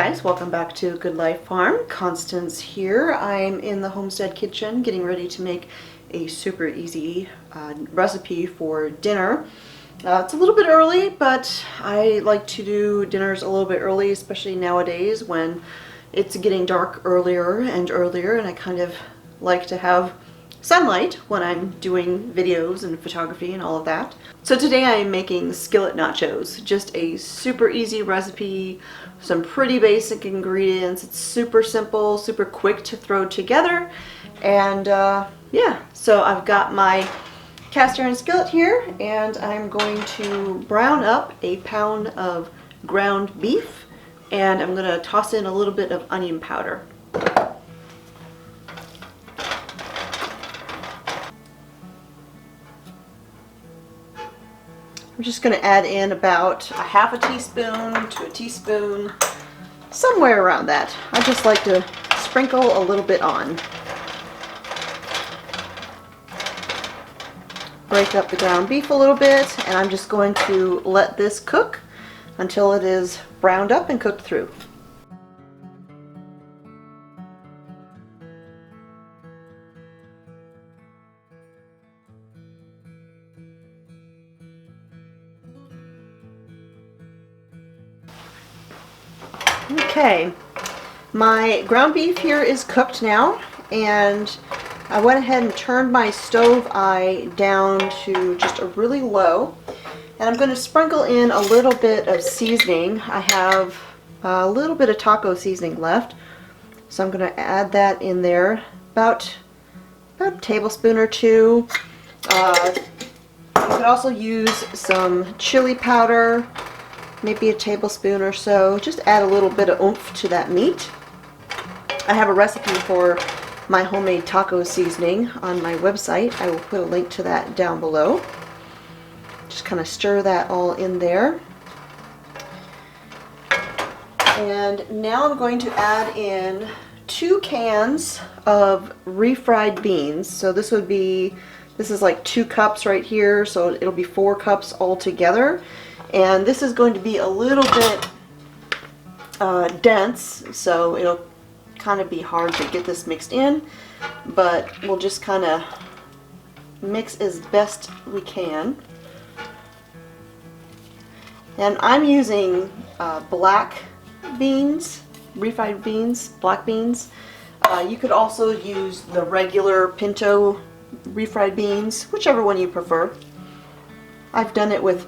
guys, welcome back to Good Life Farm. Constance here. I'm in the homestead kitchen getting ready to make a super easy recipe for dinner. It's a little bit early, but I like to do dinners a little bit early, especially nowadays when it's getting dark earlier and earlier, and I kind of like to have sunlight when I'm doing videos and photography and all of that. So today I am making skillet nachos, just a super easy recipe, some pretty basic ingredients. It's super simple, super quick to throw together, and yeah, so I've got my cast iron skillet here, and I'm going to brown up a pound of ground beef, and I'm going to toss in a little bit of onion powder. I'm just going to add in about a half a teaspoon to a teaspoon, somewhere around that. I just like to sprinkle a little bit on. Break up the ground beef a little bit, and I'm just going to let this cook until it is browned up and cooked through. Okay, my ground beef here is cooked now, and I went ahead and turned my stove eye down to just a really low, and I'm going to sprinkle in a little bit of seasoning. I have a little bit of taco seasoning left, so I'm going to add that in there, about a tablespoon or two. You could also use some chili powder, maybe a tablespoon or so. Just add a little bit of oomph to that meat. I have a recipe for my homemade taco seasoning on my website. I will put a link to that down below. Just kind of stir that all in there. And now I'm going to add in 2 cans of refried beans. So this is like 2 cups right here, so it'll be 4 cups altogether. And this is going to be a little bit dense, so it'll kind of be hard to get this mixed in, but we'll just kind of mix as best we can. And I'm using black beans, refried beans, black beans. You could also use the regular pinto refried beans, whichever one you prefer. I've done it with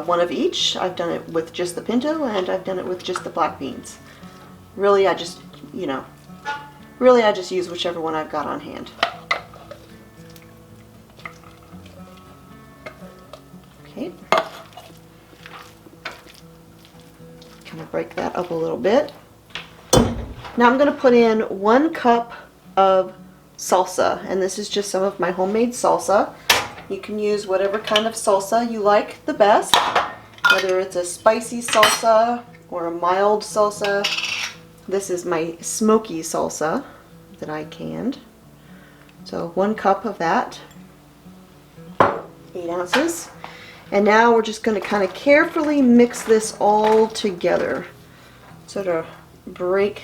one of each. I've done it with just the pinto, and I've done it with just the black beans. Really, I just use whichever one I've got on hand. Okay. Kind of break that up a little bit. Now I'm going to put in 1 cup of salsa, and this is just some of my homemade salsa. You can use whatever kind of salsa you like the best, whether it's a spicy salsa or a mild salsa. This is my smoky salsa that I canned. So 1 cup of that, 8 ounces. And now we're just going to kind of carefully mix this all together. Sort of break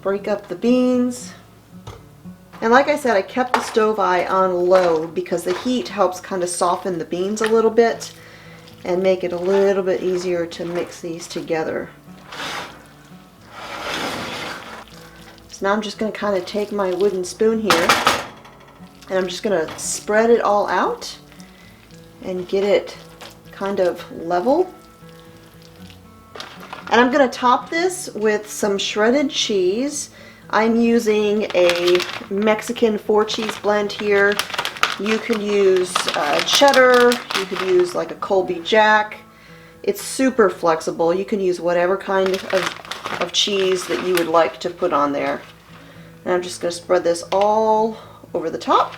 up the beans. And like I said, I kept the stove eye on low because the heat helps kind of soften the beans a little bit and make it a little bit easier to mix these together. So now I'm just going to kind of take my wooden spoon here, and I'm just going to spread it all out and get it kind of level. And I'm going to top this with some shredded cheese. I'm using a Mexican 4-cheese blend here. You could use cheddar, you could use like a Colby Jack. It's super flexible. You can use whatever kind of cheese that you would like to put on there. And I'm just going to spread this all over the top.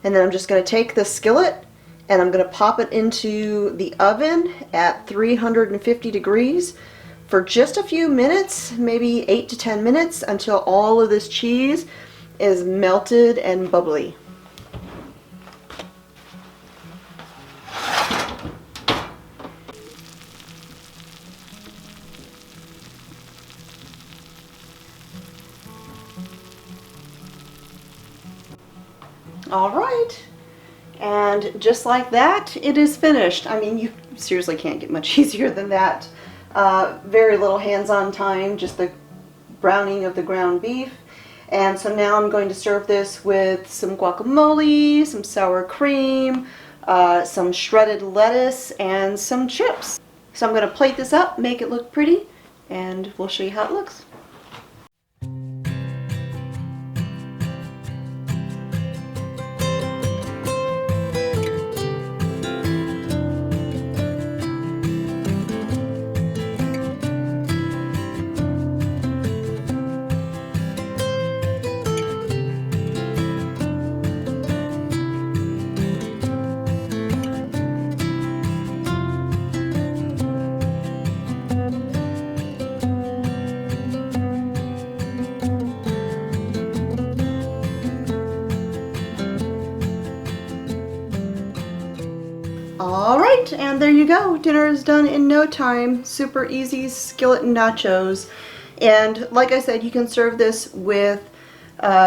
And then I'm just going to take the skillet and I'm going to pop it into the oven at 350 degrees for just a few minutes, maybe 8 to 10 minutes, until all of this cheese is melted and bubbly. All right. And just like that, it is finished. I mean, you seriously can't get much easier than that. Very little hands-on time, just the browning of the ground beef. And so now I'm going to serve this with some guacamole, some sour cream, some shredded lettuce, and some chips. So I'm going to plate this up, make it look pretty, and we'll show you how it looks. Alright, and there you go. Dinner is done in no time. Super easy skillet nachos. And like I said, you can serve this with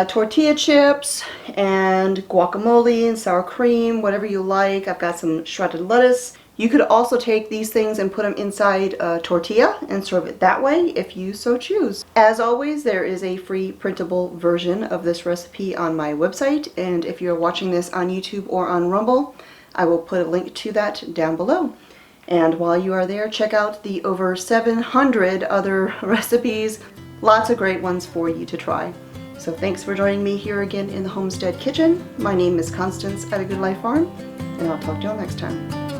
tortilla chips and guacamole and sour cream, whatever you like. I've got some shredded lettuce. You could also take these things and put them inside a tortilla and serve it that way if you so choose. As always, there is a free printable version of this recipe on my website, and if you're watching this on YouTube or on Rumble, I will put a link to that down below. And while you are there, check out the over 700 other recipes. Lots of great ones for you to try. So thanks for joining me here again in the Homestead Kitchen. My name is Constance at A Good Life Farm, and I'll talk to y'all next time.